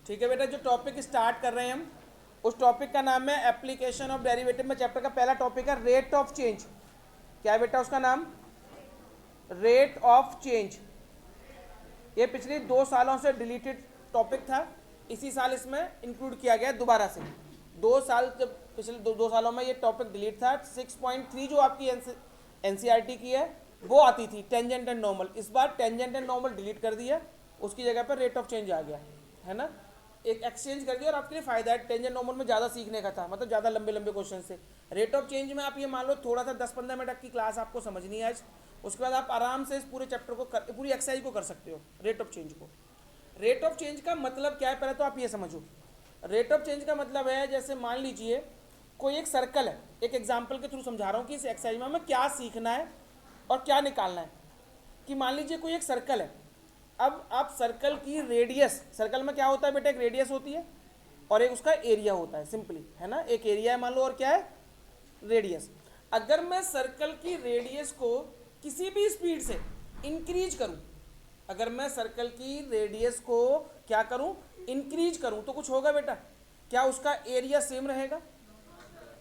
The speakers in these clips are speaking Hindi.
ठीक है बेटा, जो टॉपिक स्टार्ट कर रहे हैं हम, उस टॉपिक का नाम है एप्लीकेशन ऑफ डेरिवेटिव में चैप्टर का पहला टॉपिक है रेट ऑफ चेंज। क्या है बेटा उसका नाम? Rate of change. ये पिछले 2 सालों से डिलीटेड टॉपिक था, इसी साल इसमें इंक्लूड किया गया दोबारा से। 2 साल जब पिछले दो सालों में ये टॉपिक डिलीट था। 6.3 जो आपकी एनसीईआरटी की है वो आती थी टेंजेंट एंड नॉर्मल, इस बार टेंजेंट एंड नॉर्मल डिलीट कर दिया, उसकी जगह पर रेट ऑफ चेंज आ गया है ना। एक एक्सचेंज कर दिया और आपके लिए फायदा है, टेंजेंट नॉर्मल में ज़्यादा सीखने का था, मतलब ज़्यादा लंबे लंबे क्वेश्चन से। रेट ऑफ चेंज में आप ये मान लो थोड़ा सा 10-15 मिनट की क्लास आपको समझनी है आज, उसके बाद आप आराम से इस पूरे चैप्टर को पूरी एक्सरसाइज को कर सकते हो रेट ऑफ चेंज को। रेट ऑफ चेंज का मतलब क्या है पहले तो आप ये समझो। रेट ऑफ चेंज का मतलब है, जैसे मान लीजिए कोई एक सर्कल है, एक एग्जाम्पल के थ्रू समझा रहा हूँ कि इस एक्सरसाइज में हमें क्या सीखना है और क्या निकालना है। कि मान लीजिए कोई एक सर्कल है, अब आप सर्कल की रेडियस, सर्कल में क्या होता है बेटा, एक रेडियस होती है और एक उसका एरिया होता है, सिंपली है ना। एक एरिया है मान लो और क्या है, रेडियस। अगर मैं सर्कल की रेडियस को किसी भी स्पीड से इंक्रीज करूं, अगर मैं सर्कल की रेडियस को क्या करूं, इंक्रीज करूं, तो कुछ होगा बेटा, क्या उसका एरिया सेम रहेगा?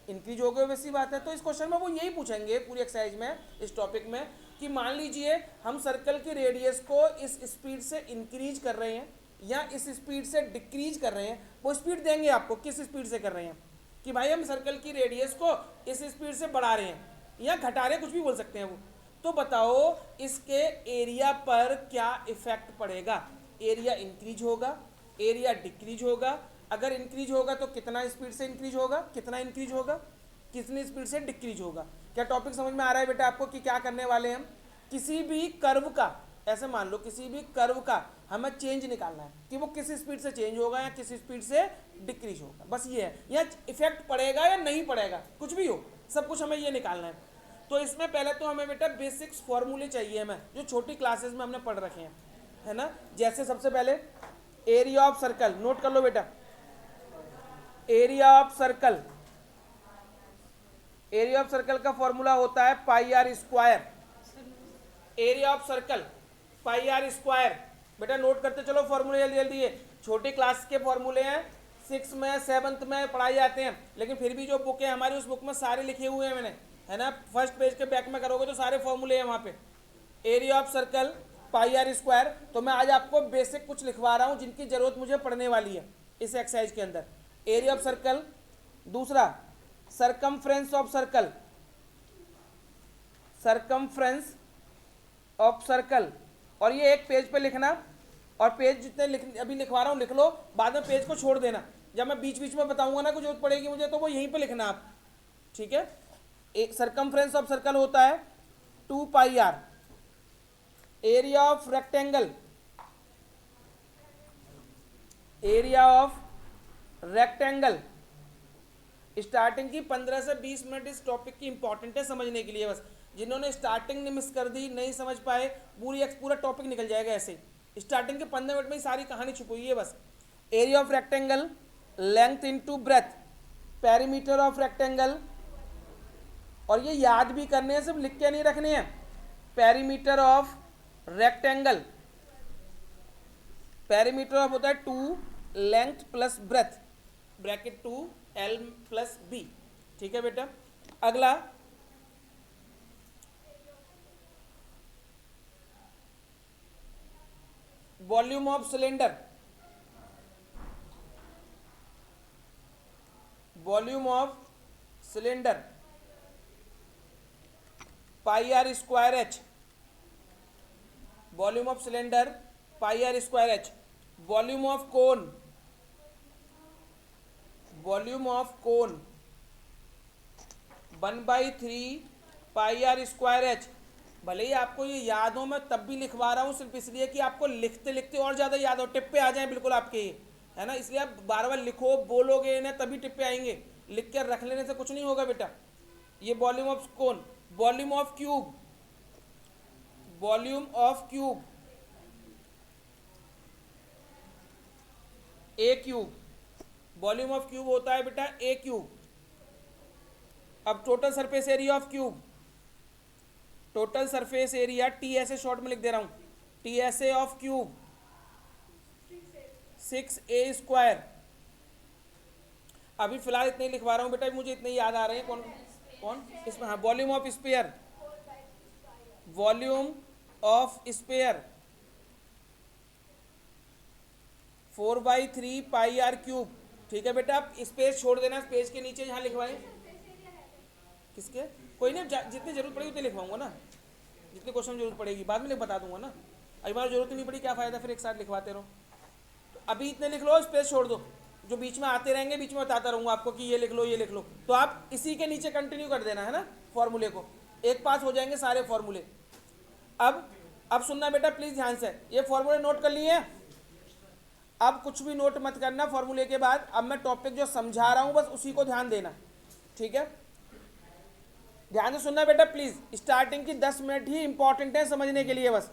इंक्रीज हो गया, वैसी बात है। तो इस क्वेश्चन में वो यही पूछेंगे पूरी एक्सरसाइज में, इस टॉपिक में, कि मान लीजिए हम सर्कल की रेडियस को इस स्पीड से इंक्रीज कर रहे हैं या इस स्पीड से डिक्रीज कर रहे हैं। वो स्पीड देंगे आपको किस स्पीड से कर रहे हैं, कि भाई हम सर्कल की रेडियस को इस स्पीड से बढ़ा रहे हैं या घटा रहे हैं, कुछ भी बोल सकते हैं वो। तो बताओ इसके एरिया पर क्या इफेक्ट पड़ेगा? एरिया इंक्रीज होगा, एरिया डिक्रीज होगा। अगर इंक्रीज होगा तो कितना स्पीड से इंक्रीज होगा, कितना इंक्रीज होगा, कितनी स्पीड से डिक्रीज होगा। क्या टॉपिक समझ में आ रहा है बेटा आपको कि क्या करने वाले हैं हम? किसी भी कर्व का, ऐसे मान लो किसी भी कर्व का हमें चेंज निकालना है कि वो किस स्पीड से चेंज होगा या किस स्पीड से डिक्रीज होगा, बस ये है। या इफेक्ट पड़ेगा या नहीं पड़ेगा, कुछ भी हो, सब कुछ हमें ये निकालना है। तो इसमें पहले तो हमें बेटा बेसिक्स फॉर्मूले चाहिए हमें, जो छोटी क्लासेस में हमने पढ़ रखे हैं, है ना। जैसे सबसे पहले एरिया ऑफ सर्कल, नोट कर लो बेटा। Area of circle, area of circle का फॉर्मूला होता है pi r square. Area of circle pi r square, बेटा नोट करते चलो फॉर्मूले जल्दी जल्दी। ये छोटी क्लास के फॉर्मूले हैं, 6 में 7th में पढ़ाई जाते हैं, लेकिन फिर भी जो बुक है हमारी उस बुक में सारे लिखे हुए हैं मैंने, है ना। फर्स्ट पेज के बैक में करोगे तो सारे फॉर्मूले हैं वहाँ पे। Area of circle pi r square. तो मैं आज आपको बेसिक कुछ लिखवा रहा हूँ जिनकी जरूरत मुझे पढ़ने वाली है इस एक्सरसाइज के अंदर। एरिया ऑफ सर्कल, दूसरा circumference of circle, circumference of circle. और ये एक पेज पे लिखना, और पेज जितने अभी लिखवा रहा हूँ लिख लो, बाद में पेज को छोड़ देना, जब मैं बीच बीच में बताऊंगा ना कुछ जरूरत पड़ेगी मुझे तो वो यहीं पे लिखना आप, ठीक है। एक सरकमफ्रेंस ऑफ सर्कल होता है 2 pi r. Area of rectangle, area of rectangle, starting की 15 से 20 मिनट इस टॉपिक की इंपॉर्टेंट है समझने के लिए। बस जिन्होंने स्टार्टिंग ने मिस कर दी, नहीं समझ पाए, पूरा टॉपिक निकल जाएगा ऐसे ही। स्टार्टिंग के 15 मिनट में ही सारी कहानी छुपी हुई है बस। Area of rectangle, length into breadth, perimeter of rectangle, और ये याद भी करने हैं, सिर्फ लिख के नहीं रखने हैं। Perimeter of rectangle, perimeter of होता है 2 length plus breadth, bracket 2 L plus b, ठीक है बेटा। अगला volume of cylinder, volume of cylinder pi r square h, volume of cylinder pi r square h. Volume of cone, volume of cone 1/3 pi r square h. भले ही आपको ये याद हो, मैं तब भी लिखवा रहा हूँ सिर्फ इसलिए कि आपको लिखते लिखते और ज़्यादा याद हो, टिप पे आ जाए बिल्कुल आपके ये, है ना। इसलिए आप बार बार लिखो, बोलोगे इन्हें तभी टिप पे आएंगे, लिख कर रख लेने से कुछ नहीं होगा बेटा। ये volume of cone. Volume of cube, volume of cube A cube, volume of cube होता है बेटा ए क्यूब। अब total surface area of cube, total surface area T ऐसे शॉर्ट में लिख दे रहा हूं, टी ऐसे ऑफ क्यूब 6a²। अभी फिलहाल इतने ही लिखवा रहा हूँ बेटा, मुझे इतने याद आ रहे हैं। कौन कौन इसमें? हाँ, volume of sphere, volume of sphere 4/3 pi r cube. ठीक है बेटा, आप स्पेस छोड़ देना, स्पेस के नीचे यहाँ लिखवाएं। किसके? कोई नहीं, जितनी जरूरत पड़ेगी उतनी लिखवाऊंगा ना, जितने क्वेश्चन जरूरत पड़ेगी बाद में बता दूंगा ना। अभी बार जरूरत नहीं पड़ी, क्या फायदा फिर एक साथ लिखवाते रहो। तो अभी इतने लिख लो, स्पेस छोड़ दो, जो बीच में आते रहेंगे बीच में बताता रहूंगा आपको कि ये लिख लो ये लिख लो, तो आप इसी के नीचे कंटिन्यू कर देना है ना फॉर्मूले को, एक पास हो जाएंगे सारे फॉर्मूले। अब सुनना बेटा प्लीज ध्यान से, ये फॉर्मूले नोट कर लिए। अब कुछ भी नोट मत करना फॉर्मूले के बाद, अब मैं टॉपिक जो समझा रहा हूं बस उसी को ध्यान देना, ठीक है? ध्यान से सुनना बेटा प्लीज, स्टार्टिंग की 10 मिनट ही इंपॉर्टेंट है समझने के लिए बस।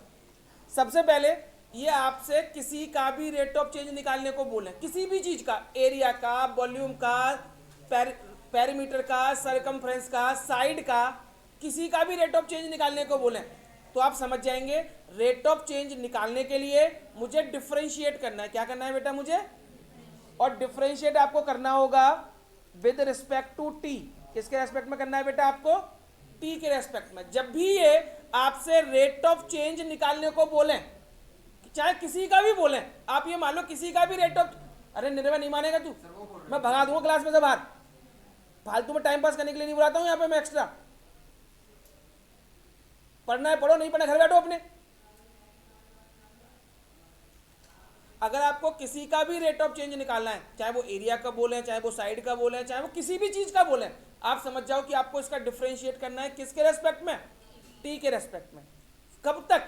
सबसे पहले ये आपसे किसी का भी रेट ऑफ चेंज निकालने को बोले, किसी भी चीज का, एरिया का, वॉल्यूम का, पेरीमीटर का, सरकमफ्रेंस का, साइड का, किसी का भी रेट ऑफ चेंज निकालने को बोले तो आप समझ जाएंगे रेट ऑफ चेंज निकालने के लिए मुझे डिफरेंशिएट करना है। क्या करना है बेटा मुझे? और डिफरेंशिएट आपको करना होगा विद रिस्पेक्ट टू टी। किसके रेस्पेक्ट में करना है बेटा आपको? टी के रेस्पेक्ट में। जब भी ये आपसे रेट ऑफ चेंज निकालने को बोले, चाहे किसी का भी बोले, आप ये मान लो किसी का भी रेट ऑफ, अरे निर्भय नहीं मानेगा तू, मैं भगा दूंगा क्लास में से बाहर। फालतू में टाइम पास करने के लिए नहीं बुलाता हूं यहाँ पे मैं एक्स्ट्रा। पढ़ना है पढ़ो, नहीं पढ़ना घर बैठो अपने। अगर आपको किसी का भी रेट ऑफ चेंज निकालना है, चाहे वो एरिया का बोले, चाहे वो साइड का बोले, चाहे वो किसी भी चीज का बोले, आप समझ जाओ कि आपको इसका डिफरेंशिएट करना है किसके रेस्पेक्ट में? टी के रेस्पेक्ट में। कब तक?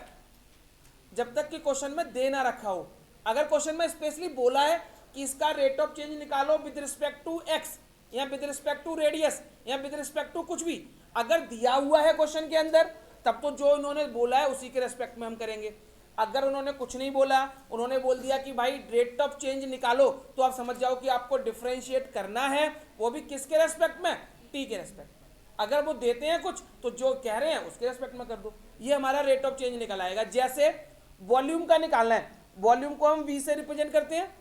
जब तक कि क्वेश्चन में दे ना रखा हो। अगर क्वेश्चन में स्पेशली बोला है कि इसका रेट ऑफ चेंज निकालो विद रिस्पेक्ट टू एक्स, या विद रिस्पेक्ट टू रेडियस, या विद रिस्पेक्ट टू कुछ भी, अगर दिया हुआ है क्वेश्चन के अंदर, तब तो जो उन्होंने बोला है उसी के रेस्पेक्ट में हम करेंगे। अगर उन्होंने कुछ नहीं बोला, उन्होंने बोल दिया कि भाई रेट ऑफ चेंज निकालो, तो आप समझ जाओ कि आपको डिफरेंशिएट करना है, वो भी किसके रेस्पेक्ट में? टी के रेस्पेक्ट में। अगर वो देते हैं कुछ तो जो कह रहे हैं उसके रेस्पेक्ट में कर दो, ये हमारा रेट ऑफ चेंज निकल आएगा। जैसे वॉल्यूम का निकालना है, वॉल्यूम को हम वी से रिप्रेजेंट करते हैं।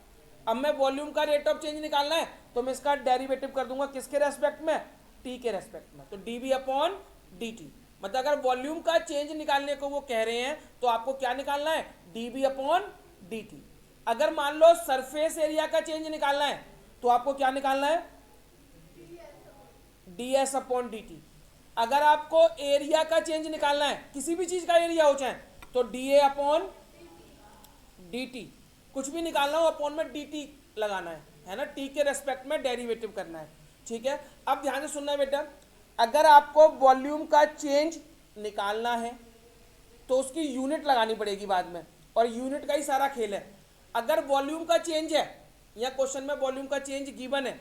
अब मैं वॉल्यूम का रेट ऑफ चेंज निकालना है तो मैं इसका डेरिवेटिव कर दूंगा किसके रेस्पेक्ट में? टी के रेस्पेक्ट में। तो dv अपॉन dt, मतलब अगर वॉल्यूम का चेंज निकालने को वो कह रहे हैं तो आपको क्या निकालना है? dv upon dt। अगर मान लो सरफेस एरिया का चेंज निकालना है तो आपको क्या निकालना है? ds upon dt। अगर आपको एरिया का चेंज निकालना है, किसी भी चीज का एरिया हो चाहे, तो dA अपॉन dt। कुछ भी निकालना हो अपॉन में dt लगाना है ना, t के रेस्पेक्ट में डेरिवेटिव करना है, ठीक है? अब ध्यान से सुनना है बेटा, अगर आपको वॉल्यूम का चेंज निकालना है तो उसकी यूनिट लगानी पड़ेगी बाद में, और यूनिट का ही सारा खेल है। अगर वॉल्यूम का चेंज है, या क्वेश्चन में वॉल्यूम का चेंज गिवन है,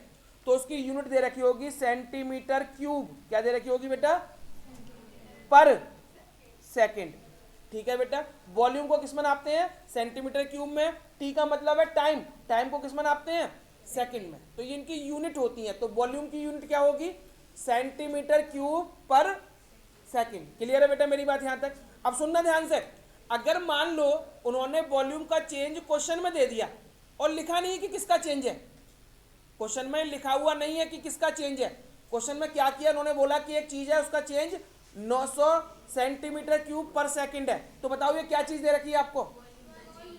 तो उसकी यूनिट दे रखी होगी सेंटीमीटर क्यूब। क्या दे रखी होगी बेटा? पर सेकंड, ठीक है बेटा? वॉल्यूम को किस में नापते हैं? सेंटीमीटर क्यूब में। टी का मतलब है टाइम, टाइम को किस में नापते हैं? सेकंड में। तो ये इनकी यूनिट होती है, तो वॉल्यूम की यूनिट क्या होगी? सेंटीमीटर क्यूब पर सेकंड। क्लियर है बेटा मेरी बात यहां तक? अब सुनना ध्यान से, अगर मान लो उन्होंने वॉल्यूम का चेंज क्वेश्चन में दे दिया और लिखा नहीं कि किसका चेंज है, क्वेश्चन में लिखा हुआ नहीं है कि किसका चेंज है, क्वेश्चन में क्या किया उन्होंने, बोला कि एक चीज है उसका चेंज 900 सेंटीमीटर क्यूब पर सेकंड है, तो बताओ ये क्या चीज दे रखी है आपको?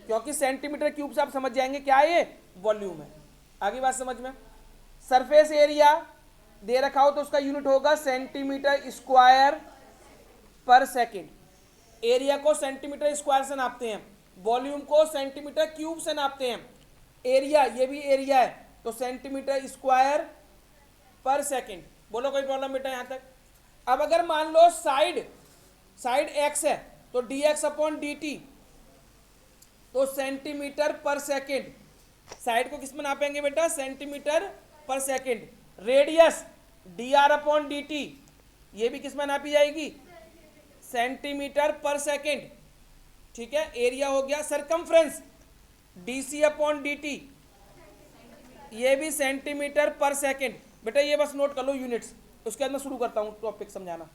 क्योंकि सेंटीमीटर क्यूब से आप समझ जाएंगे क्या है, ये वॉल्यूम है। आगे बात समझ में? सरफेस एरिया दे रखा हो तो उसका यूनिट होगा सेंटीमीटर स्क्वायर पर सेकंड। एरिया को सेंटीमीटर स्क्वायर से नापते हैं, वॉल्यूम को सेंटीमीटर क्यूब से नापते हैं। एरिया, ये भी एरिया है, तो सेंटीमीटर स्क्वायर पर सेकंड। बोलो कोई प्रॉब्लम बेटा यहां तक? अब अगर मान लो साइड एक्स है तो dx अपॉन dt, तो सेंटीमीटर पर सेकंड। साइड को किस में नापेंगे बेटा? सेंटीमीटर पर second. Radius dr upon dt, ये भी किस में नापी जाएगी? सेंटीमीटर पर सेकंड, ठीक है? एरिया हो गया। सरकमफ्रेंस dc अपॉन dt, ये भी सेंटीमीटर पर सेकंड। बेटा ये बस नोट कर लो यूनिट्स, उसके बाद मैं शुरू करता हूँ टॉपिक समझाना।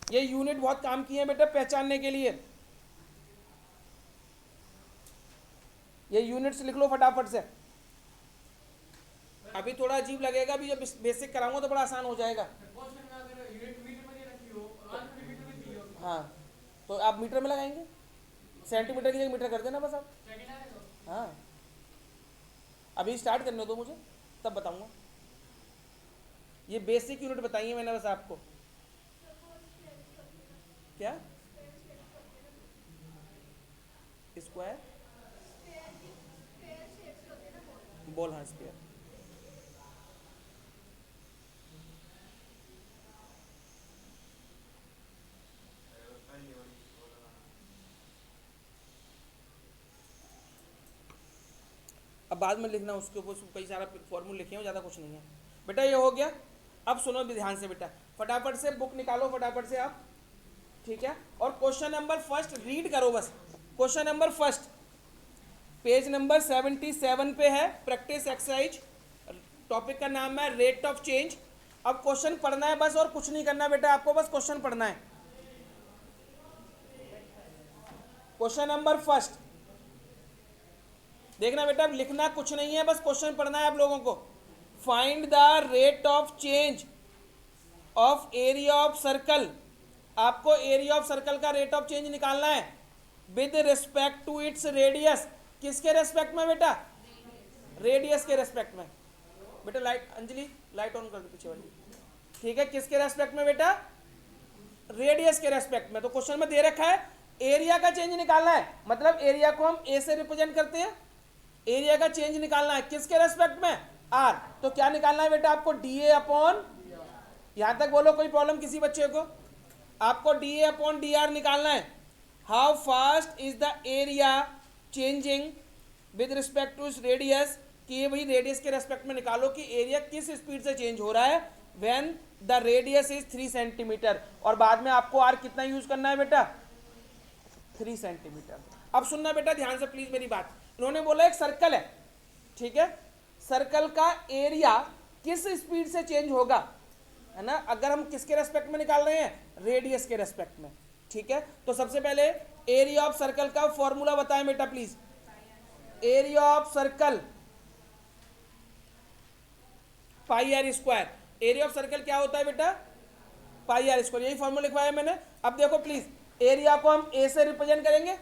ये यूनिट बहुत काम की है बेटा पहचानने के लिए। ये यूनिट्स लिख लो फटाफट से। अभी थोड़ा अजीब लगेगा, अभी जब बेसिक कराऊंगा तो बड़ा आसान हो जाएगा। हाँ तो आप मीटर में लगाएंगे, सेंटीमीटर की जगह मीटर कर देना बस आप। हाँ अभी स्टार्ट करने दो मुझे, तब बताऊंगा। ये बेसिक यूनिट बताइए मैंने बस आपको। क्या स्क्वायर बॉल, हाँ स्क्वायर। अब बाद में लिखना उसके ऊपर कई सारा फॉर्मूला लिखे हो, ज़्यादा कुछ नहीं है बेटा। ये हो गया। अब सुनो भी ध्यान से बेटा, फटाफट से बुक निकालो फटाफट से आप, ठीक है। और क्वेश्चन नंबर फर्स्ट रीड करो बस। Question number first page number 77 पे है, प्रैक्टिस एक्सरसाइज। टॉपिक का नाम है रेट ऑफ चेंज। अब क्वेश्चन पढ़ना है बस, और कुछ नहीं करना बेटा आपको, बस क्वेश्चन पढ़ना है। क्वेश्चन नंबर फर्स्ट देखना बेटा, लिखना कुछ नहीं है, बस क्वेश्चन पढ़ना है आप लोगों को। Find the rate of change of area of circle. आपको एरिया ऑफ सर्कल का रेट ऑफ चेंज निकालना है with respect to its radius. किसके रेस्पेक्ट में बेटा? रेडियस के रेस्पेक्ट में। बेटा लाइट, अंजलि लाइट ऑन कर दो पीछे वाली, ठीक है। किसके रेस्पेक्ट में बेटा? रेडियस के रेस्पेक्ट में। तो क्वेश्चन में दे रखा है एरिया का चेंज निकालना है, मतलब एरिया को हम ए से रिप्रेजेंट करते हैं, एरिया का चेंज निकालना है किसके रेस्पेक्ट में? आर। तो क्या निकालना है बेटा आपको? डी ए अपॉन, यहां तक बोलो कोई प्रॉब्लम किसी बच्चे को? आपको d a upon d r निकालना है। How fast is the area changing with respect to radius, कि ये भाई रेडियस के रेस्पेक्ट में निकालो कि एरिया किस स्पीड से चेंज हो रहा है when the radius is 3 centimetre. और बाद में आपको आर कितना यूज करना है बेटा? 3 सेंटीमीटर। अब सुनना बेटा ध्यान से प्लीज मेरी बात। इन्होंने बोला एक सर्कल है, ठीक है, सर्कल का एरिया किस स्पीड से चेंज होगा, है ना, अगर हम किसके रेस्पेक्ट में निकाल रहे हैं? रेडियस के रेस्पेक्ट में, ठीक है। तो सबसे पहले एरिया ऑफ सर्कल का फॉर्मूला बताएं बेटा please. Area of circle pi r square. Area of circle क्या होता है बेटा? Pi r square. यही फॉर्मूला लिखवाया मैंने। अब देखो प्लीज, एरिया को हम ए से रिप्रेजेंट करेंगे,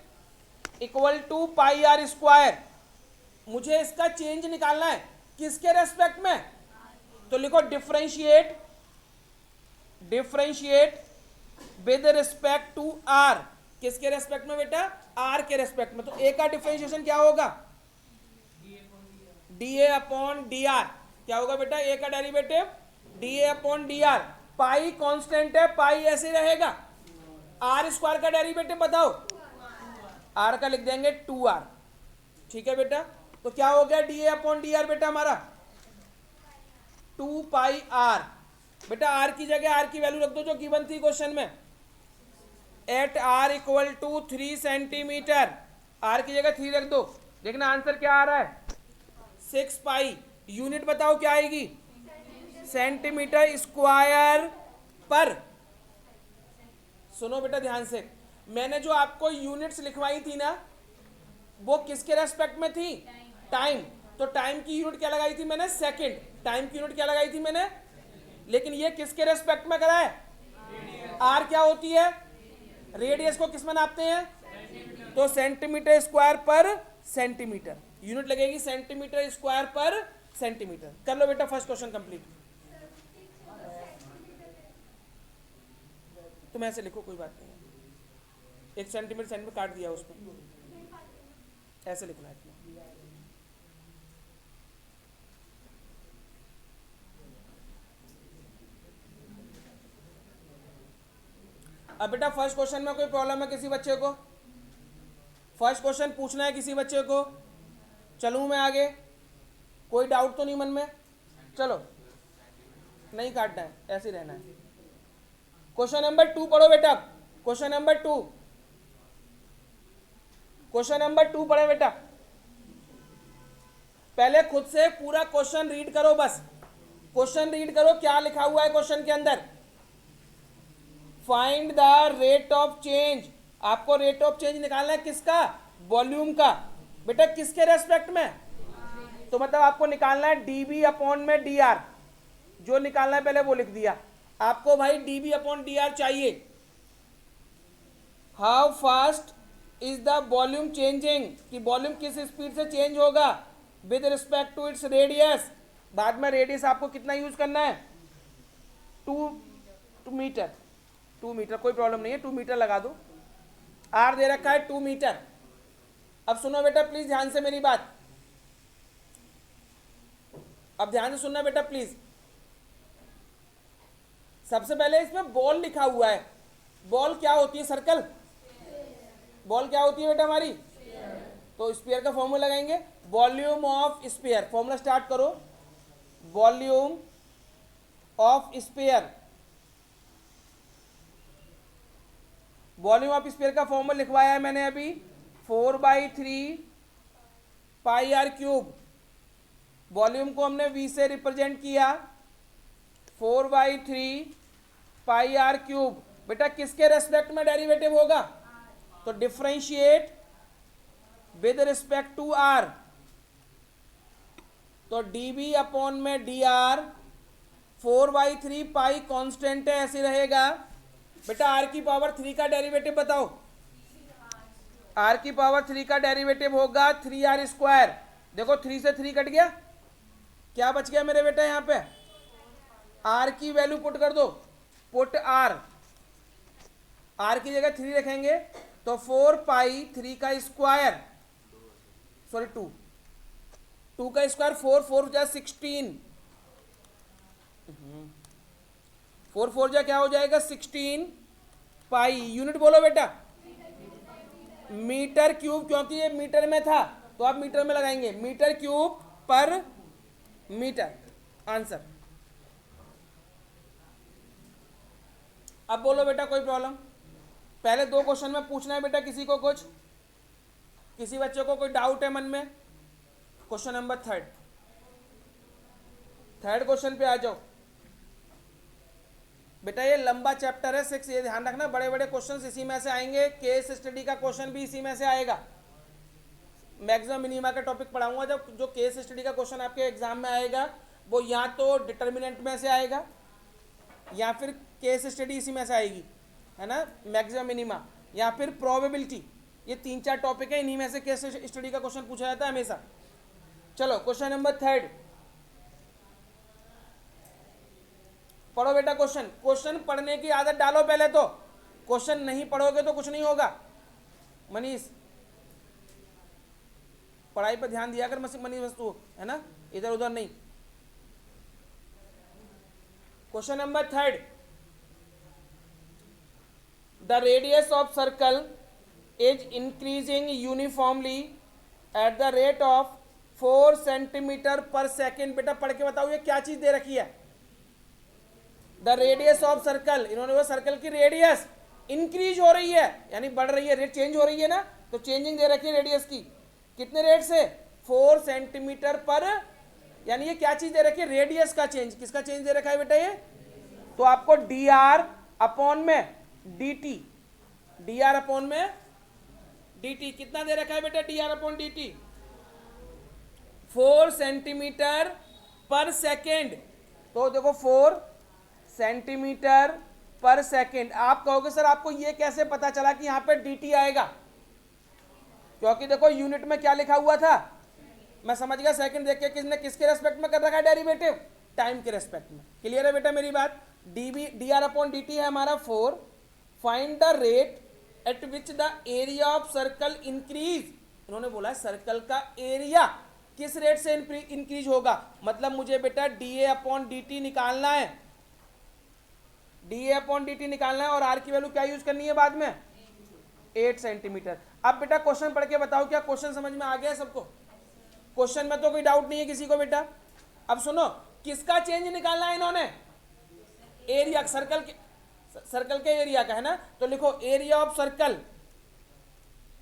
equal to pi r square. मुझे इसका चेंज निकालना है किसके रेस्पेक्ट में? तो लिखो differentiate, differentiate with respect to r. किसके रेस्पेक्ट में बेटा? आर के रेस्पेक्ट में। तो ए का डिफरेंशिएशन क्या होगा? D a upon d are. क्या होगा बेटा? ए का derivative D a upon d are. Pi constant है, पाई ऐसे रहेगा। आर स्क्वायर का डेरिवेटिव बताओ। आर का लिख देंगे 2r, ठीक है बेटा। तो क्या हो गया? D a upon d are बेटा हमारा 2 पाई आर। बेटा आर की जगह आर की वैल्यू रख दो जो गिवन थी क्वेश्चन में, at r equal to 3 centimetre. R की जगह 3 रख दो। देखना आंसर क्या आ रहा है? 6 पाई। यूनिट बताओ क्या आएगी? सेंटीमीटर स्क्वायर पर। सुनो बेटा ध्यान से, मैंने जो आपको यूनिट्स लिखवाई थी ना, वो किसके रेस्पेक्ट में थी? टाइम। तो टाइम की यूनिट क्या लगाई थी मैंने? सेकंड। टाइम की यूनिट क्या लगाई थी मैंने? लेकिन ये किसके रेस्पेक्ट में करा है? आर क्या होती है? रेडियस को किस में नापते हैं? तो सेंटीमीटर स्क्वायर पर सेंटीमीटर। यूनिट लगेगी सेंटीमीटर स्क्वायर पर सेंटीमीटर। कर लो बेटा फर्स्ट क्वेश्चन कंप्लीट। तुम ऐसे लिखो, कोई बात नहीं है। 1 सेंटीमीटर काट दिया उसमें, ऐसे लिखना है। अब बेटा फर्स्ट क्वेश्चन में कोई प्रॉब्लम है किसी बच्चे को? फर्स्ट क्वेश्चन पूछना है किसी बच्चे को? चलूं मैं आगे? कोई डाउट तो नहीं मन में? चलो, नहीं काटना है, ऐसे ही रहना है। क्वेश्चन नंबर 2 पढ़ो बेटा। क्वेश्चन नंबर 2, क्वेश्चन नंबर 2 पढ़े बेटा। पहले खुद से पूरा क्वेश्चन रीड करो बस। क्वेश्चन रीड करो क्या लिखा हुआ है क्वेश्चन के अंदर। Find the rate of change. आपको रेट ऑफ चेंज निकालना है किसका? वॉल्यूम का। बेटा किसके रेस्पेक्ट में? तो मतलब आपको निकालना है dB अपॉन में dr, जो निकालना है पहले वो लिख दिया आपको भाई। dB अपॉन dr चाहिए। How fast is the volume changing, कि वॉल्यूम किस स्पीड से चेंज होगा with respect to its radius. बाद में रेडियस आपको कितना यूज करना है? 2 मीटर। 2 मीटर कोई प्रॉब्लम नहीं है, 2 मीटर लगा दो। आर दे रखा है 2 मीटर। अब सुनो बेटा प्लीज ध्यान से मेरी बात, अब ध्यान से सुनना बेटा प्लीज। सबसे पहले इसमें बॉल लिखा हुआ है, बॉल क्या होती है? सर्कल। बॉल क्या होती है बेटा हमारी? तो स्फीयर का फॉर्मूला लगाएंगे, volume of sphere. Formula start करो, volume of sphere. Volume of sphere का फॉर्मूला लिखवाया है मैंने अभी, 4/3 पाई आर क्यूब। वॉल्यूम को हमने v से रिप्रेजेंट किया, 4/3 पाई आर क्यूब। बेटा किसके रेस्पेक्ट में डेरिवेटिव होगा? तो differentiate with respect to r, तो dB अपॉन में dr, 4/3 पाई कांस्टेंट है ऐसे रहेगा। बेटा r की पावर 3 का डेरिवेटिव बताओ। r की पावर 3 का डेरिवेटिव होगा 3r²। देखो 3 से 3 कट गया, क्या बच गया मेरे बेटा? यहाँ पे r की वैल्यू पुट कर दो, पुट r की जगह 3 रखेंगे तो 4π3 का स्क्वायर, सॉरी 2 का स्क्वायर, 4 जा 16, 4 जा क्या हो जाएगा? 16 पाई। यूनिट बोलो बेटा, मीटर क्यूब, क्योंकि ये मीटर में था तो आप मीटर में लगाएंगे, मीटर क्यूब पर मीटर। आंसर। अब बोलो बेटा कोई प्रॉब्लम? पहले 2 क्वेश्चन में पूछना है बेटा किसी को कुछ, किसी बच्चे को कोई डाउट है मन में? क्वेश्चन नंबर 3 क्वेश्चन पे आ जाओ बेटा। ये लंबा चैप्टर है 6, ये ध्यान रखना, बड़े बड़े क्वेश्चन इसी में से आएंगे। केस स्टडी का क्वेश्चन भी इसी में से आएगा। मैक्सिमम मिनिमा का टॉपिक पढ़ाऊंगा जब, जो केस स्टडी का क्वेश्चन आपके एग्जाम में आएगा वो या तो डिटर्मिनेंट में से आएगा या फिर केस स्टडी इसी में से आएगी, है ना, मैक्सिमम मिनिमा, या फिर प्रोबेबिलिटी। ये 3-4 टॉपिक है, इन्हीं में से केस स्टडी का क्वेश्चन पूछा जाता है हमेशा। चलो क्वेश्चन नंबर 3 पढ़ो बेटा। क्वेश्चन पढ़ने की आदत डालो पहले, तो क्वेश्चन नहीं पढ़ोगे तो कुछ नहीं होगा। मनीष पढ़ाई पर ध्यान दिया कर मनीष वस्तु, है ना, इधर उधर नहीं। Question number 3, the radius of circle is increasing uniformly eight the rate of 4 centimetre पर सेकेंड। बेटा पढ़ के बताओ ये क्या चीज दे रखी है? द रेडियस ऑफ सर्कल, इन्होंने वो सर्कल की रेडियस इंक्रीज हो रही है, यानी बढ़ रही है, रेट चेंज हो रही है ना, तो चेंजिंग दे रखी है रेडियस की। कितने रेट से? 4 सेंटीमीटर पर, यानी ये क्या चीज दे रखी है? रेडियस का चेंज। किसका चेंज दे रखा है बेटा ये? तो आपको dr अपॉन में dt, dr अपॉन में dt कितना दे रखा है बेटा? dr अपॉन dt 4 सेंटीमीटर पर सेकेंड। तो देखो 4 सेंटीमीटर पर सेकेंड। आप कहोगे सर आपको ये कैसे पता चला कि यहाँ पे dt आएगा? क्योंकि देखो यूनिट में क्या लिखा हुआ था, मैं समझ गया। सेकंड देख के किसने किसके रेस्पेक्ट में कर रखा है डेरिवेटिव? टाइम के रेस्पेक्ट में। क्लियर है बेटा मेरी बात? dr अपॉन dt है हमारा 4। Find the rate at which the area of circle increase. इन्होंने बोला सर्कल का एरिया किस रेट से इंक्रीज होगा, मतलब मुझे बेटा da अपॉन dt निकालना है, da अपॉन dt निकालना है, और r की वैल्यू क्या यूज करनी है बाद में? 8 सेंटीमीटर। अब बेटा क्वेश्चन पढ़ के बताओ क्या क्वेश्चन समझ में आ गया सबको? क्वेश्चन में तो कोई डाउट नहीं है किसी को बेटा? अब सुनो, किसका चेंज निकालना है इन्होंने? एरिया, सर्कल के एरिया का, है ना। तो लिखो area of circle,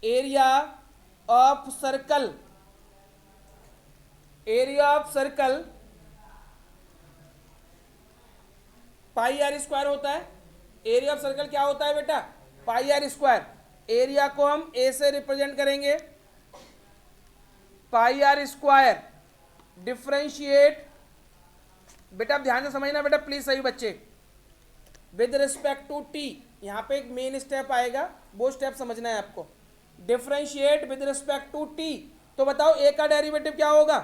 area of circle, area of circle pi r square होता है। एरिया ऑफ सर्कल क्या होता है बेटा? Pi r square. एरिया को हम ए से रिप्रेजेंट करेंगे, पाई आर स्क्वायर डिफरेंशिएट, बेटा ध्यान से समझना बेटा प्लीज सही बच्चे, विद रिस्पेक्ट टू टी, यहां पे एक मेन स्टेप आएगा, वो स्टेप समझना है आपको। Differentiate with respect to t, तो बताओ ए का डेरिवेटिव क्या होगा,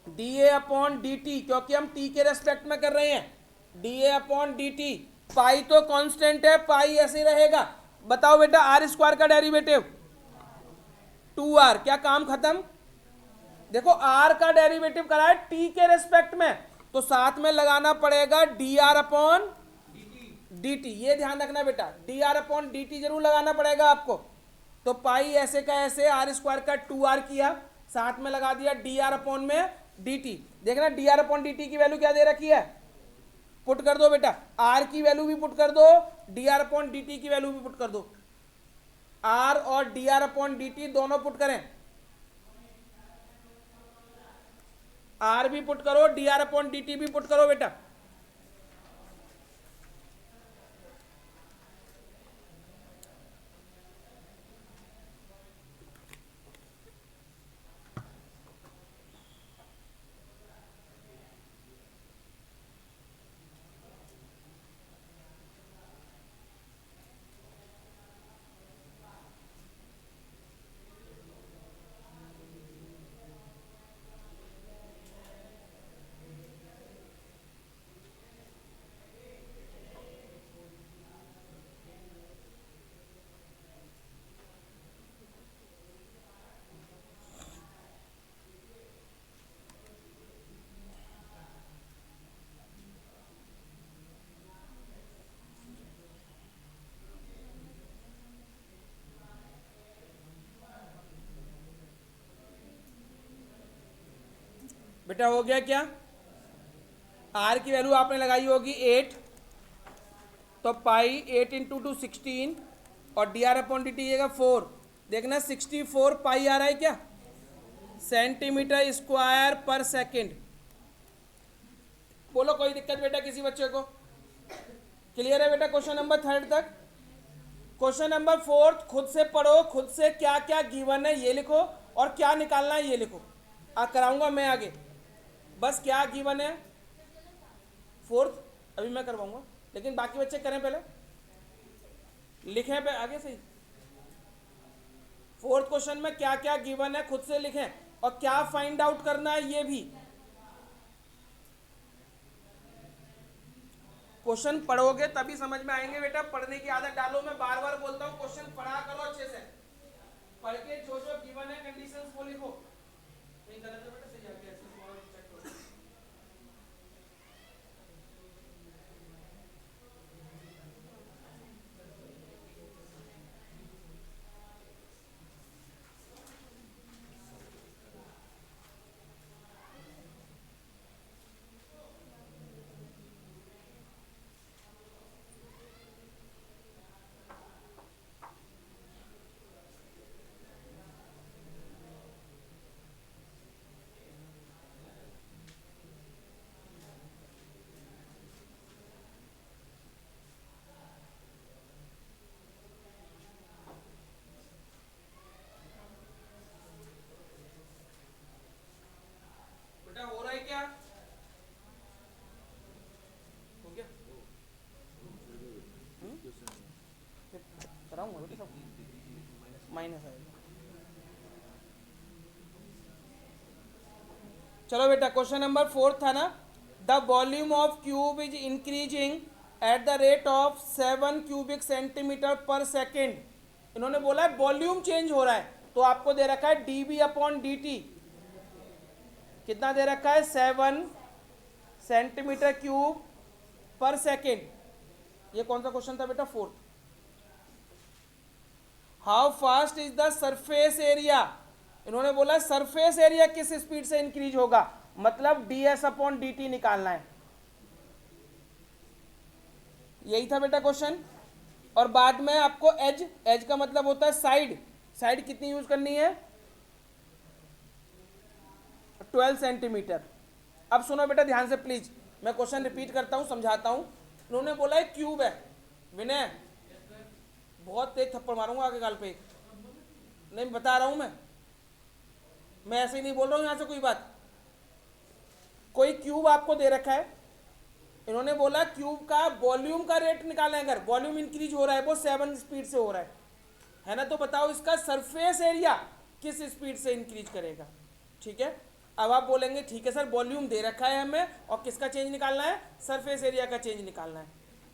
d a upon d t, क्योंकि हम टी के रेस्पेक्ट में कर रहे हैं, d a upon d t. Pi तो कांस्टेंट है, पाई ऐसे रहेगा। बताओ बेटा आर स्क्वायर का डेरिवेटिव 2r, क्या काम खत्म। देखो आर का डेरिवेटिव करा है टी के रेस्पेक्ट में, तो साथ में लगाना पड़ेगा D r upon d T, ये ध्यान रखना बेटा, D r upon d T जरूर लगाना पड़ेगा आपको। तो पाई ऐसे का ऐसे आर स्क्वायर का 2r किया, साथ में लगा दिया डी आर अपॉन में डी टी। देखना D r upon d T की वैल्यू क्या दे रखी है, पुट कर दो बेटा, आर की वैल्यू भी पुट कर दो, D r upon d T की वैल्यू भी पुट कर दो। आर और D r upon d T दोनों पुट करें, आर भी पुट करो, D r upon d T भी पुट करो बेटा। बेटा हो गया क्या, आर की वैल्यू आपने लगाई होगी 8, तो पाई 8 इंटू 2 16, और D r upon d T का 4, देखना 64 पाई आ रहा है क्या, सेंटीमीटर स्क्वायर पर सेकंड। बोलो कोई दिक्कत बेटा किसी बच्चे को, क्लियर है बेटा क्वेश्चन नंबर 3 तक। क्वेश्चन नंबर 4 खुद से पढ़ो, खुद से क्या क्या गिवन है ये लिखो, और क्या निकालना है ये लिखो, कराऊंगा मैं आगे, बस क्या गिवन है 4th अभी मैं करवाऊंगा, लेकिन बाकी बच्चे करें पहले, लिखें पे आगे सही। 4th क्वेश्चन में क्या क्या गिवन है खुद से लिखें, और क्या फाइंड आउट करना है ये भी। क्वेश्चन पढ़ोगे तभी समझ में आएंगे बेटा, पढ़ने की आदत डालो, मैं बार बार बोलता हूँ क्वेश्चन पढ़ा करो अच्छे से, पढ़ के जो जो गिवन है कंडीशंस वो लिखो। नहीं गलत है बेटा, सही आ गया, चेक करो। हो रहा है क्या, हो गया, कराऊंगा बेटा सब माइनस आएगा। चलो बेटा क्वेश्चन नंबर 4 था ना, the volume of cube is increasing at the rate of 7 cubic centimetre पर सेकेंड। इन्होंने बोला है वॉल्यूम चेंज हो रहा है, तो आपको दे रखा है d b upon d t, कितना दे रखा है 7 सेंटीमीटर क्यूब पर सेकेंड। ये कौन सा क्वेश्चन था बेटा 4th। How fast is the surface area, इन्होंने बोला सरफेस एरिया किस स्पीड से इंक्रीज होगा, मतलब D s upon d t निकालना है, यही था बेटा क्वेश्चन। और बाद में आपको एज, एज का मतलब होता है साइड, साइड कितनी यूज करनी है 12 सेंटीमीटर। अब सुनो बेटा ध्यान से प्लीज, मैं क्वेश्चन रिपीट करता हूं, समझाता हूं। उन्होंने बोला है क्यूब है, विनय बहुत तेज थप्पड़ मारूंगा आगे गाल पे, नहीं बता रहा हूं मैं, मैं ऐसे ही नहीं बोल रहा हूं यहां से कोई बात। कोई क्यूब आपको दे रखा है, इन्होंने बोला क्यूब का वॉल्यूम का रेट निकालें, अगर वॉल्यूम इंक्रीज हो रहा है वो 7 स्पीड से हो रहा है ना, तो बताओ इसका सरफेस एरिया किस स्पीड से इंक्रीज करेगा। ठीक है, अब आप बोलेंगे ठीक है सर वॉल्यूम दे रखा है हमें और किसका चेंज निकालना है, सरफेस एरिया का चेंज निकालना है।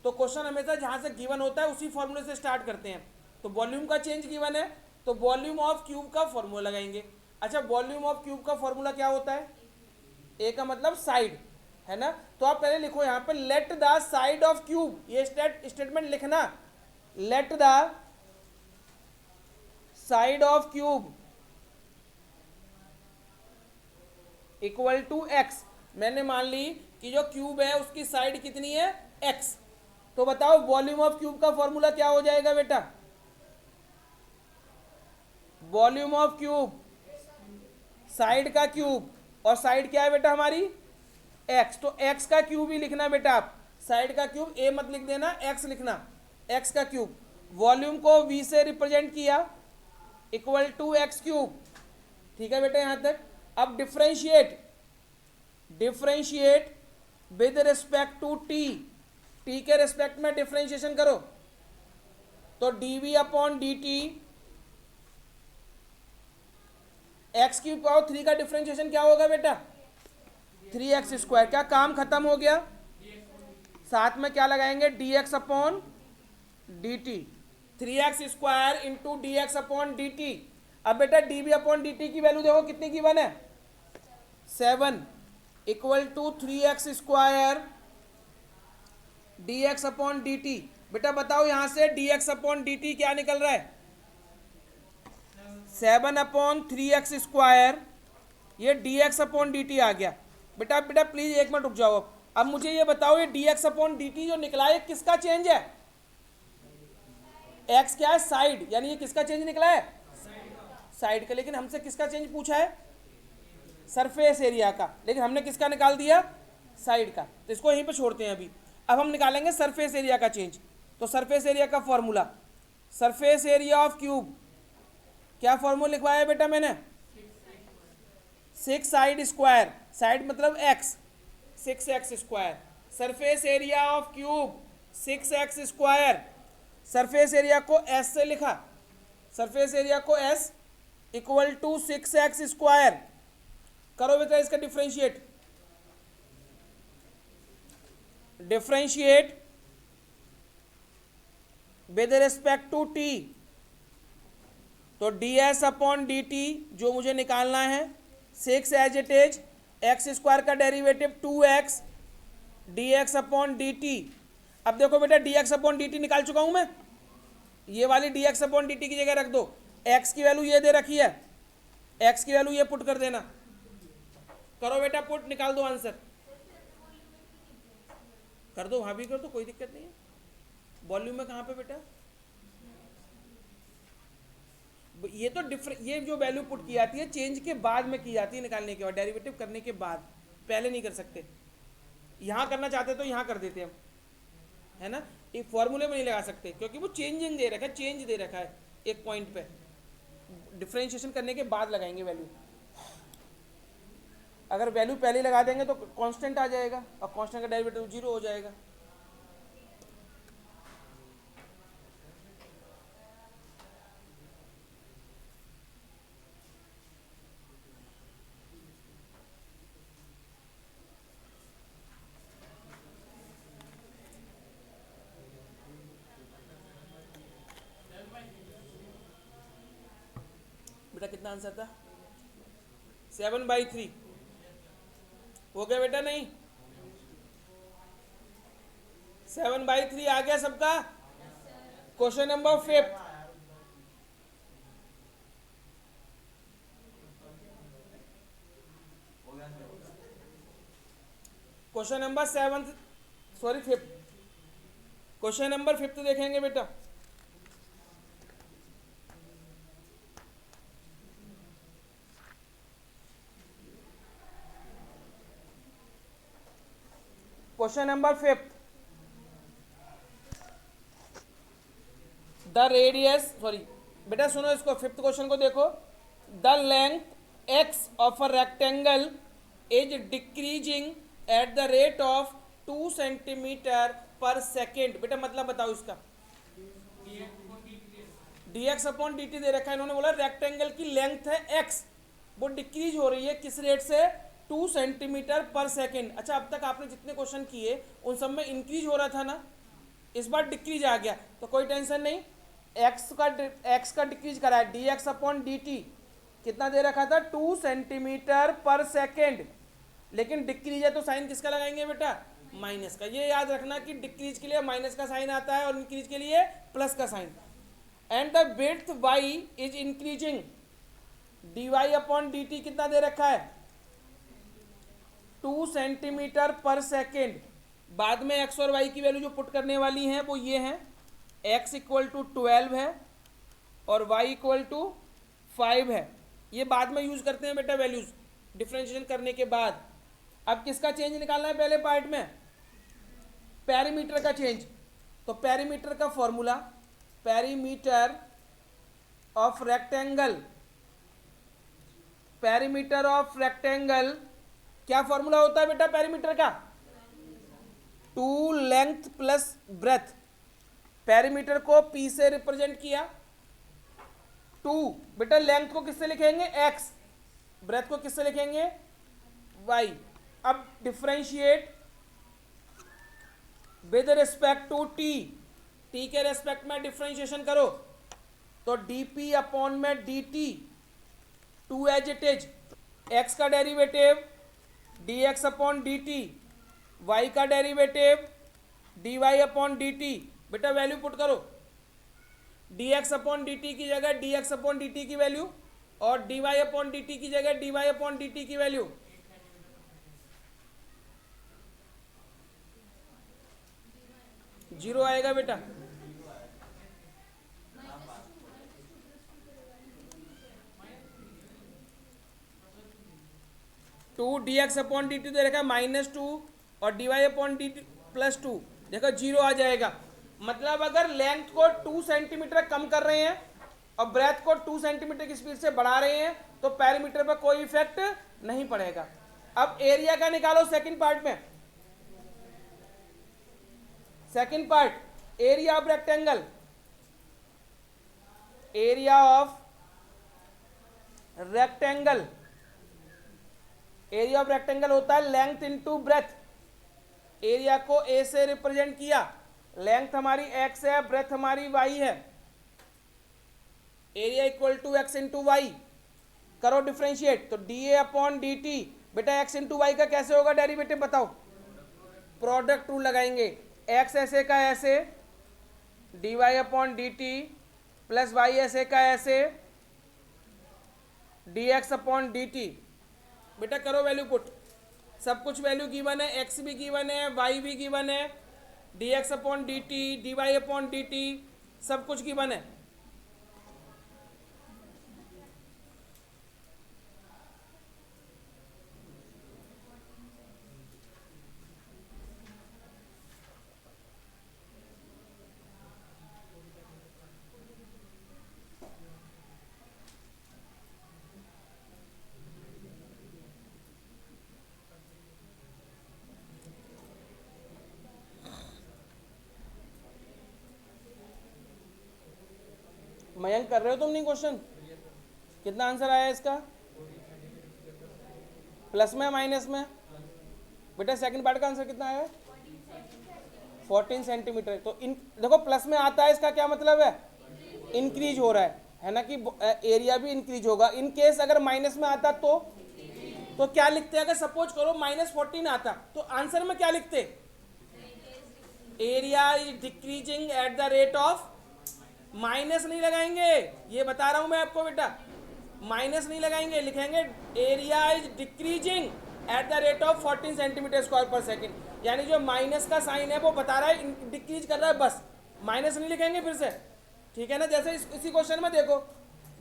तो क्वेश्चन हमेशा जहां से गिवन होता है उसी फॉर्मूले से स्टार्ट करते हैं। तो वॉल्यूम का चेंज गिवन है तो वॉल्यूम ऑफ क्यूब का फॉर्मूला लगाएंगे। अच्छा, वॉल्यूम ऑफ क्यूब का फॉर्मूला क्या होता है, ए का मतलब साइड है ना, तो आप पहले लिखो यहां पे let the side of cube, ये स्टेटमेंट लिखना, let the side of cube equal to x. मैंने मान ली कि जो क्यूब है उसकी साइड कितनी है, एक्स। तो बताओ वॉल्यूम ऑफ क्यूब का फॉर्मूला क्या हो जाएगा बेटा, वॉल्यूम ऑफ क्यूब साइड का क्यूब, और साइड क्या है बेटा हमारी, एक्स, तो एक्स का क्यूब ही लिखना बेटा आप, साइड का क्यूब ए मत लिख देना, एक्स लिखना, एक्स का क्यूब। वॉल्यूम को वी से रिप्रेजेंट किया इक्वल टू एक्स क्यूब। ठीक है बेटा यहां तक। अब differentiate with respect to t, t के रिस्पेक्ट में डिफरेंशिएशन करो, तो dv upon dt x cube power 3 का डिफरेंशिएशन क्या होगा बेटा, 3x स्क्वायर। क्या काम खत्म हो गया, साथ में क्या लगाएंगे, dx upon dt, 3x square into d x upon d t. अब बेटा dv अपॉन dt की वैल्यू देखो कितनी गिवन है, 7 equal to 3x square dx upon dt। बेटा बताओ यहां से dx अपॉन dt क्या निकल रहा है, 7 अपॉन 3x स्क्वायर, ये dx अपॉन dt आ गया। बेटा बेटा प्लीज एक मिनट रुक जाओ। अब मुझे ये बताओ ये dx अपॉन dt जो निकला है किसका चेंज है, x क्या है, साइड, यानी ये किसका चेंज निकला है, साइड का। लेकिन हमसे किसका चेंज पूछा है, सरफेस एरिया का, लेकिन हमने किसका निकाल दिया, साइड का, तो इसको यहीं पे छोड़ते हैं अभी। अब हम निकालेंगे सरफेस एरिया का चेंज। तो सरफेस एरिया का formula, surface area of cube, क्या फॉर्मूला लिखवाया है बेटा मैंने, 6 साइड स्क्वायर, साइड मतलब x, 6x square, surface area of cube 6x square. Surface area को s से लिखा, सरफेस एरिया को s equal to 6x square. करो बेटा इसका differentiate with respect to t, तो ds अपॉन dt जो मुझे निकालना है, 6 as it is, x square का derivative 2x dx upon dt। अब देखो बेटा dx अपॉन dt निकाल चुका हूं मैं, ये वाली dx अपॉन dt की जगह रख दो, x की वैल्यू ये दे रखी है, x की वैल्यू ये पुट कर देना। करो बेटा पुट, निकाल दो आंसर, कर दो वहां भी कर दो, कोई दिक्कत नहीं है। वॉल्यूम में कहां पे बेटा, ये तो ये जो वैल्यू पुट की जाती है चेंज के बाद में की जाती है, निकालने के बाद, डेरिवेटिव करने के बाद, पहले नहीं कर सकते। यहां करना चाहते तो यहां कर देते हम, है ना, एक फॉर्मूले में नहीं लगा सकते क्योंकि वो चेंजिंग दे रखा है, चेंज दे रखा है एक पॉइंट पे, डिफरेंशिएशन करने के बाद लगाएंगे वैल्यू। अगर वैल्यू पहले लगा देंगे तो कांस्टेंट आ जाएगा और कांस्टेंट का डेरिवेटिव 0 हो जाएगा। बेटा कितना आंसर था, 7/3 हो गया बेटा, नहीं 7/3 आ गया सबका। Question number 5, question number 7, sorry 5, question number 5 देखेंगे बेटा। Question number 5, the radius, sorry बेटा सुनो इसको, 5th क्वेश्चन को देखो, the length x of a rectangle is decreasing at the rate of 2 centimetre पर सेकेंड। बेटा मतलब बताओ इसका। D x upon d t दे रखा है, इन्होंने बोला रेक्टेंगल की लेंथ है एक्स, वो डिक्रीज हो रही है किस रेट से, 2 सेंटीमीटर पर सेकेंड। अच्छा अब तक आपने जितने क्वेश्चन किए उन सब में इंक्रीज हो रहा था ना, इस बार डिक्रीज आ गया तो कोई टेंशन नहीं। एक्स का डिक्रीज करा है, d x upon d t कितना दे रखा था, 2 सेंटीमीटर पर सेकेंड, लेकिन डिक्रीज है तो साइन किसका लगाएंगे बेटा, माइनस का। ये याद रखना कि डिक्रीज के लिए माइनस का साइन आता है और इंक्रीज के लिए प्लस का sign. And the width y is increasing, dy upon dt कितना दे रखा है, 2 सेंटीमीटर पर सेकेंड। बाद में x और y की वैल्यू जो पुट करने वाली है वो ये है, x इक्वल टू 12 है और y इक्वल टू 5 है। ये बाद में यूज करते हैं बेटा वैल्यूज डिफरेंशिएशन करने के बाद। अब किसका चेंज निकालना है पहले पार्ट में, पेरीमीटर का चेंज। तो पेरीमीटर का formula, perimeter of rectangle, perimeter of rectangle क्या फॉर्मूला होता है बेटा पेरीमीटर का, 2 लेंथ प्लस ब्रेथ। पेरीमीटर को p से रिप्रेजेंट किया, 2 बेटा लेंथ को किससे लिखेंगे x, ब्रेथ को किससे लिखेंगे y। अब differentiate with respect to t, t के रेस्पेक्ट में डिफरेंशिएशन करो तो dp अपॉन में dt 2 as it is, x का derivative dx upon dt, y का डेरिवेटिव dy अपॉन dt। बेटा वैल्यू पुट करो, dx अपॉन dt की जगह dx अपॉन dt की वैल्यू और dy अपॉन dt की जगह dy अपॉन dt की वैल्यू। जीरो आएगा बेटा, two d x upon d t दे रखा है -2 और d y upon d t +2, देखो जीरो आ जाएगा। मतलब अगर लेंथ को 2 सेंटीमीटर कम कर रहे हैं और ब्रेथ को 2 सेंटीमीटर की स्पीड से बढ़ा रहे हैं तो पैरामीटर पर कोई इफेक्ट नहीं पड़ेगा। अब एरिया का निकालो सेकंड पार्ट में, second part area of rectangle, area of rectangle, area of rectangle होता है लेंथ इनटू ब्रेथ। एरिया को ए से रिप्रेजेंट किया, लेंथ हमारी x है, ब्रेथ हमारी y है, area equal to x into y. करो डिफरेंशिएट तो d a upon d t, बेटा x इंटू वाई का कैसे होगा डेरिवेटिव बताओ, प्रोडक्ट रूल लगाएंगे, x ऐसे का ऐसे, d y upon d t plus y ऐसे का ऐसे, d x upon d t. बेटा करो वैल्यू पुट, सब कुछ वैल्यू गिवन है, x भी गिवन है, y भी गिवन है, d x upon d t, d y upon d t, सब कुछ गिवन है। मयंक कर रहे हो तुम नहीं क्वेश्चन, कितना आंसर आया इसका, प्लस में माइनस में, बेटा सेकंड पार्ट का आंसर कितना आया, 14 सेंटीमीटर। तो इन देखो प्लस में आता है इसका क्या मतलब है, इंक्रीज हो रहा है ना, कि एरिया भी इंक्रीज होगा। इन केस अगर माइनस में आता तो क्या लिखते हैं, अगर सपोज करो -14 आता तो आंसर में क्या लिखते, area is decreasing at the rate of, minus नहीं लगाएंगे, ये बता रहा हूं मैं आपको बेटा, माइनस नहीं लगाएंगे, लिखेंगे area is decreasing at the rate of 14 centimetre square पर सेकेंड। यानी जो माइनस का साइन है वो बता रहा है डिक्रीज कर रहा है, बस माइनस नहीं लिखेंगे फिर से, ठीक है ना। जैसे इसी क्वेश्चन में देखो,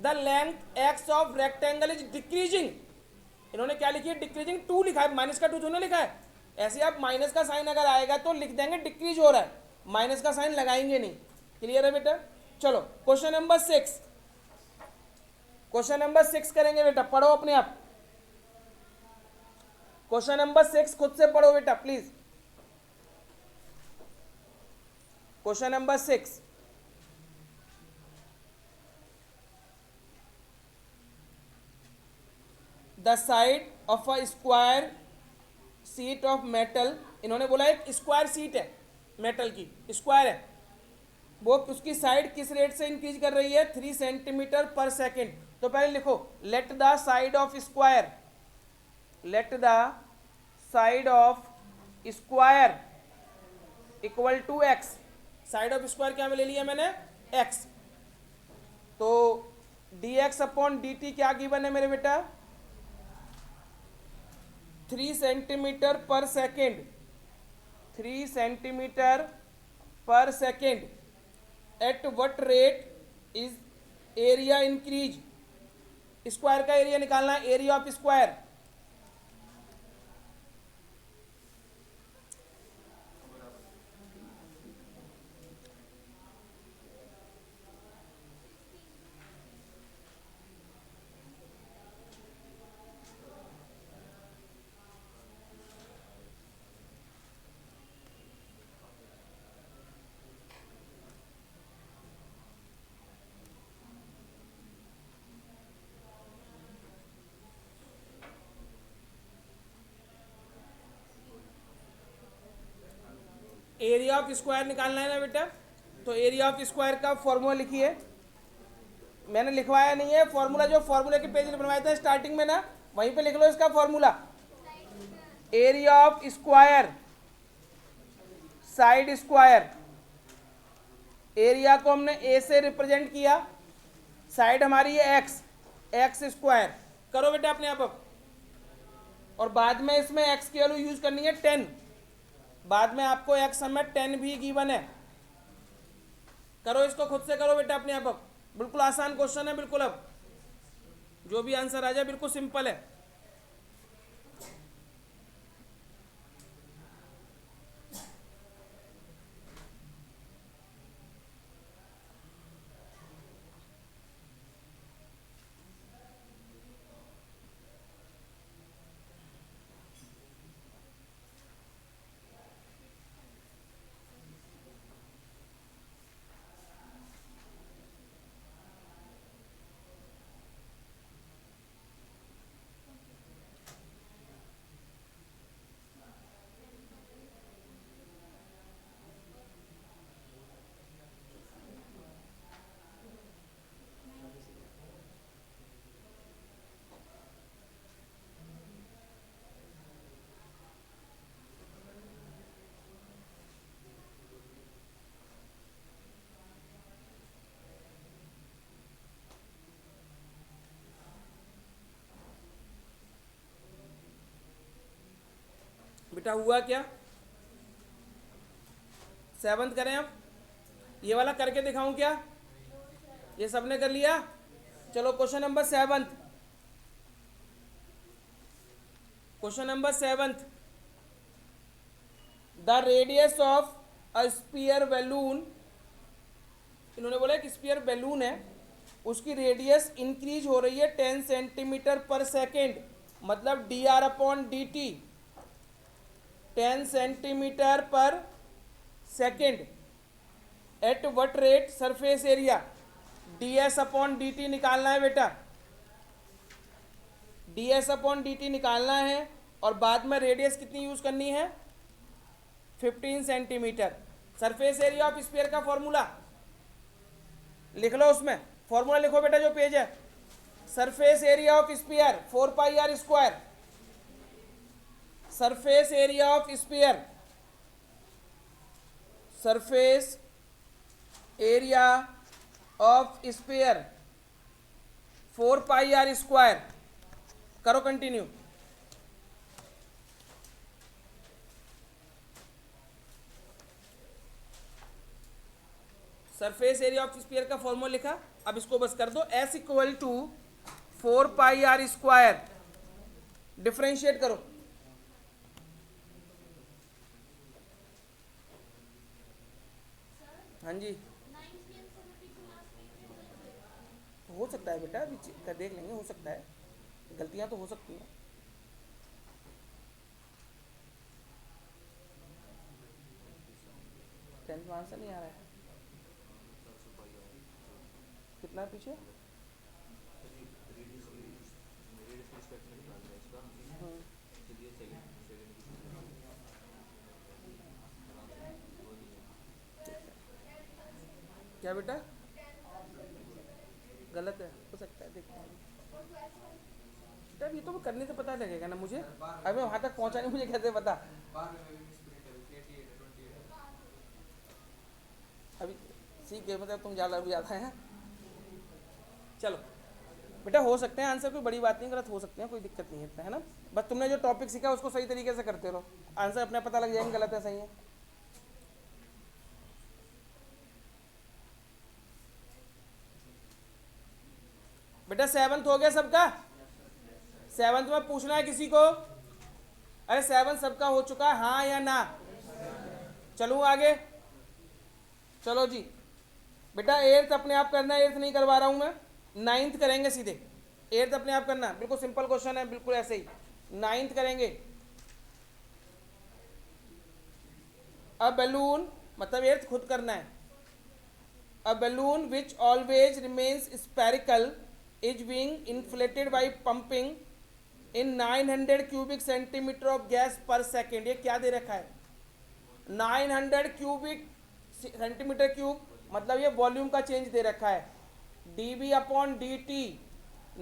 the length x of rectangle is decreasing, इन्होंने क्या लिखी है, डिक्रीजिंग 2 लिखा है, माइनस का 2 थोड़ा लिखा है। ऐसे आप माइनस का साइन अगर आएगा तो लिख देंगे डिक्रीज हो रहा है, माइनस का साइन लगाएंगे नहीं। क्लियर है बेटा। चलो क्वेश्चन नंबर 6, क्वेश्चन नंबर 6 करेंगे बेटा, पढ़ो अपने आप। क्वेश्चन नंबर 6 खुद से पढ़ो बेटा please. Question number 6, the side of a square sheet of metal, इन्होंने बोला एक स्क्वायर शीट है मेटल की, स्क्वायर है, वो उसकी साइड किस रेट से इंक्रीज कर रही है, 3 सेंटीमीटर पर सेकेंड। तो पहले लिखो let the side of square, let the side of square equal to x. Side of square क्या में ले लिया मैंने, एक्स। तो d x upon d t क्या गिवन है मेरे बेटा, 3 सेंटीमीटर पर सेकेंड, 3 सेंटीमीटर पर second. At what rate is area increase, square का एरिया निकालना है, area of square. Area of square निकालना है ना बेटा, तो एरिया ऑफ स्क्वायर का फॉर्मूला लिखिए। मैंने लिखवाया नहीं है फॉर्मूला, जो फॉर्मूला के पेज बनवाए थे स्टार्टिंग में ना, वहीं पे लिख लो इसका formula. Area of square, side square, area को हमने ए से रिप्रेजेंट किया, साइड हमारी है एक्स, एक्स स्क्वायर। करो बेटा अपने आप अब। और बाद में इसमें एक्स की वैल्यू यूज करनी है 10, बाद में आपको एक्स समय 10 भी गिवन है। करो इसको खुद से, करो बेटा अपने आप अब। बिल्कुल आसान क्वेश्चन है बिल्कुल, अब जो भी आंसर आ जाए बिल्कुल सिंपल है। बेटा हुआ क्या, 7th करें अब, ये वाला करके दिखाऊं क्या, ये सबने कर लिया। चलो question number 7, question number 7, the radius of a spear balloon, इन्होंने बोला एक स्पीयर बैलून है, उसकी रेडियस इंक्रीज हो रही है 10 सेंटीमीटर पर सेकेंड, मतलब d r upon d t, 10 centimetre पर second. At what rate surface area, d s upon d t निकालना है बेटा, d s upon d t निकालना है। और बाद में रेडियस कितनी यूज करनी है, 15 centimetre. Surface area of sphere का फॉर्मूला लिख लो, उसमें फॉर्मूला लिखो बेटा जो पेज है। Surface area of sphere 4 pi r square, surface area of sphere, surface area of sphere 4 pi r square. करो continue. Surface area of sphere का फॉर्मूला लिखा, अब इसको बस कर दो, s equal to 4 pi r square, differentiate करो। हाँ जी, हो सकता है बेटा, अभी कर देख लेंगे, हो सकता है, गलतियां तो हो सकती हैं। टेंथ में आंसर नहीं आ रहा है, कितना पीछे? क्या बेटा गलत है, हो सकता है, देखते हैं बेटा, ये तो करने से पता लगेगा ना मुझे, अभी वहाँ तक पहुँचा नहीं, मुझे कैसे पता? अभी सीख गए, मतलब तुम ज़्यादा ज़्यादा है। चलो बेटा, हो सकते हैं आंसर, कोई बड़ी बात नहीं, गलत हो सकते हैं, कोई दिक्कत नहीं है इतना, है ना। बस तुमने जो टॉपिक सीखा उसको सही तरीके से करते रहो, आंसर अपने पता लग जाएंगे, गलत है सही है। बेटा सेवंथ हो गया सबका? सेवंथ में पूछना है किसी को? अरे सेवंथ सबका हो चुका है, हाँ या ना? चलूँ आगे? चलो जी बेटा, एट्थ अपने आप करना है, एट्थ नहीं करवा रहा हूँ मैं, नाइन्थ करेंगे सीधे। एट्थ अपने आप करना, बिल्कुल सिंपल क्वेश्चन है, बिल्कुल ऐसे ही। नाइन्थ करेंगे। अ बैलून, मतलब एट्थ खुद करना है। A balloon which always remains spherical is being inflated by pumping in 900 cubic centimetre of gas per second. ये क्या दे रखा है? 900 क्यूबिक सेंटीमीटर क्यूब, मतलब ये वॉल्यूम का चेंज दे रखा है। dv upon dt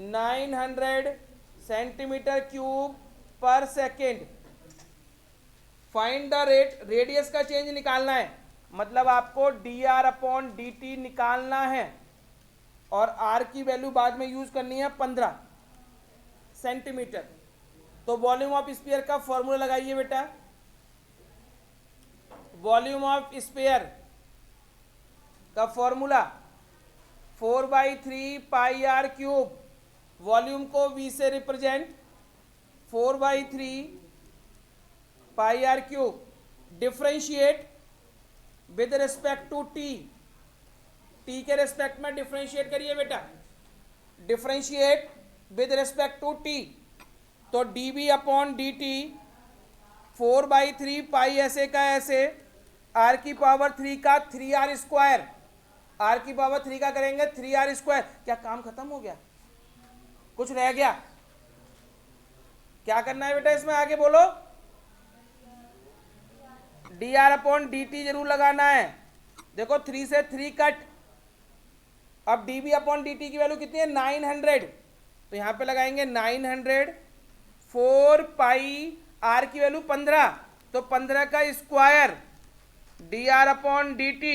900 centimetre cube per second. Find the rate, radius का चेंज निकालना है, मतलब आपको dr अपॉन dt निकालना है, और r की वैल्यू बाद में यूज करनी है 15 सेंटीमीटर। तो वॉल्यूम ऑफ स्फीयर का फॉर्मूला लगाइए बेटा। वॉल्यूम ऑफ स्फीयर का formula 4/3 pi r cube, volume को v से represent, 4/3 pi r cube, differentiate with respect to t, t के रिस्पेक्ट में डिफ्रेंशिएट करिए बेटा, differentiate with respect to t। तो dv अपॉन dt 4/3 पाई ऐसे का ऐसे, r की पावर 3 का 3r स्क्वायर, r की पावर 3 का करेंगे 3r स्क्वायर। क्या काम खत्म हो गया? कुछ रह गया? क्या करना है बेटा इसमें, आगे बोलो। dr अपॉन dt जरूर लगाना है। देखो 3 से 3 कट, अब dv अपॉन dt की वैल्यू कितनी है? 900, तो यहां पे लगाएंगे 900, 4 पाई r की वैल्यू 15, तो 15 का स्क्वायर dr अपॉन dt।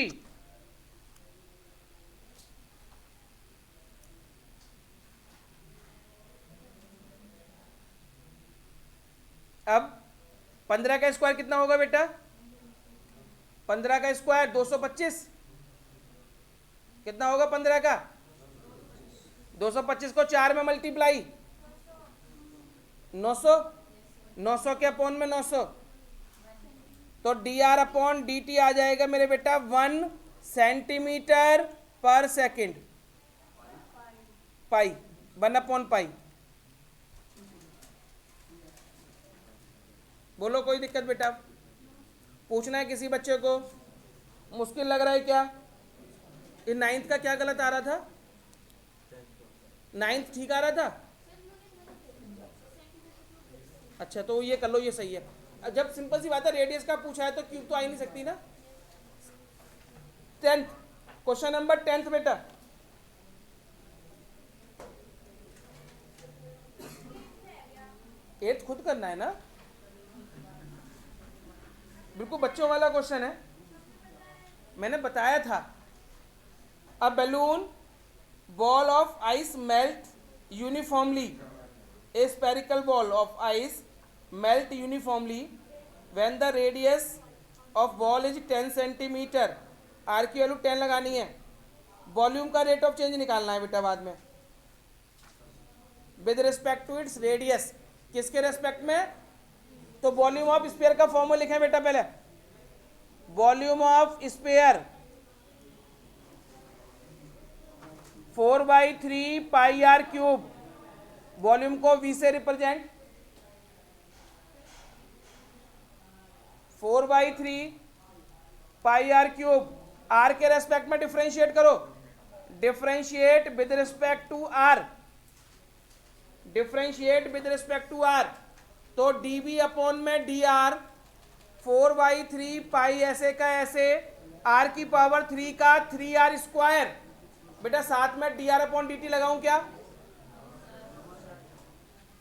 अब 15 का स्क्वायर कितना होगा बेटा? 15 का स्क्वायर 225, कितना होगा 15 का? 225 को 4 में मल्टीप्लाई, 900, 900 के अपॉन में 900, तो dr अपॉन dt आ जाएगा मेरे बेटा 1 सेंटीमीटर पर सेकेंड, पाई, 1 अपॉन पाई। बोलो कोई दिक्कत बेटा? पूछना है किसी बच्चे को? मुश्किल लग रहा है क्या? ये नाइन्थ का क्या गलत आ रहा था? नाइन्थ ठीक आ रहा था? अच्छा तो ये कर लो, ये सही है। जब सिंपल सी बात है, रेडियस का पूछा है तो क्यूब तो आ ही नहीं सकती ना। 10th क्वेश्चन नंबर 10 बेटा, एट्थ खुद करना है ना, बिल्कुल बच्चों वाला क्वेश्चन है, मैंने बताया था। A balloon ball of ice melt uniformly, a spherical ball of ice melt uniformly when the radius of ball is 10 centimetre, r की वैल्यू 10 लगानी है, वॉल्यूम का रेट ऑफ चेंज निकालना है बेटा बाद में, with respect to its radius. किसके रेस्पेक्ट में? तो वॉल्यूम ऑफ स्फीयर का फॉर्मूला लिखें बेटा पहले, volume of sphere 4/3 pi r cube, volume को V से represent, 4/3 pi r cube, r के रेस्पेक्ट में डिफरेंशिएट करो, differentiate with respect to r, differentiate with respect to r, तो dv अपॉन में dr, 4/3 पाई ऐसे का ऐसे, r की पावर 3 का 3r स्क्वायर, बेटा साथ में dr अपॉन dt लगाऊं क्या,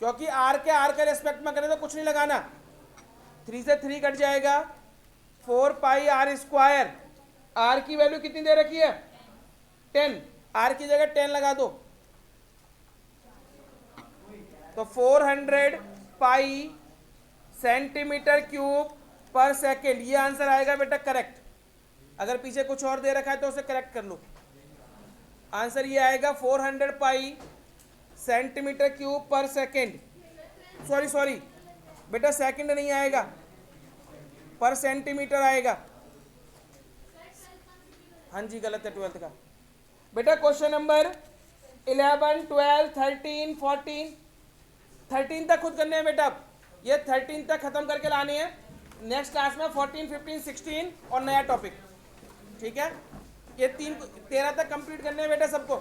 क्योंकि r के रेस्पेक्ट में करें तो कुछ नहीं लगाना, 3 से 3 कट जाएगा, 4 पाई r स्क्वायर, r की वैल्यू कितनी दे रखी है 10, r की जगह 10 लगा दो, तो 400 पाई सेंटीमीटर क्यूब पर सेकेंड, ये आंसर आएगा बेटा करेक्ट। अगर पीछे कुछ और दे रखा है तो उसे करेक्ट कर लो, आंसर ये आएगा 400 पाई centimetre cube per second, sorry बेटा सेकंड नहीं आएगा, पर सेंटीमीटर आएगा, हाँ जी गलत है 12th का। बेटा क्वेश्चन नंबर 11, 12, 13, 14, 13 तक खुद करने हैं बेटा, ये 13 तक खत्म करके लाने हैं, नेक्स्ट क्लास में 14, 15, 16 और नया टॉपिक, ठीक है, ये 13 तक कंप्लीट करने हैं बेटा सबको।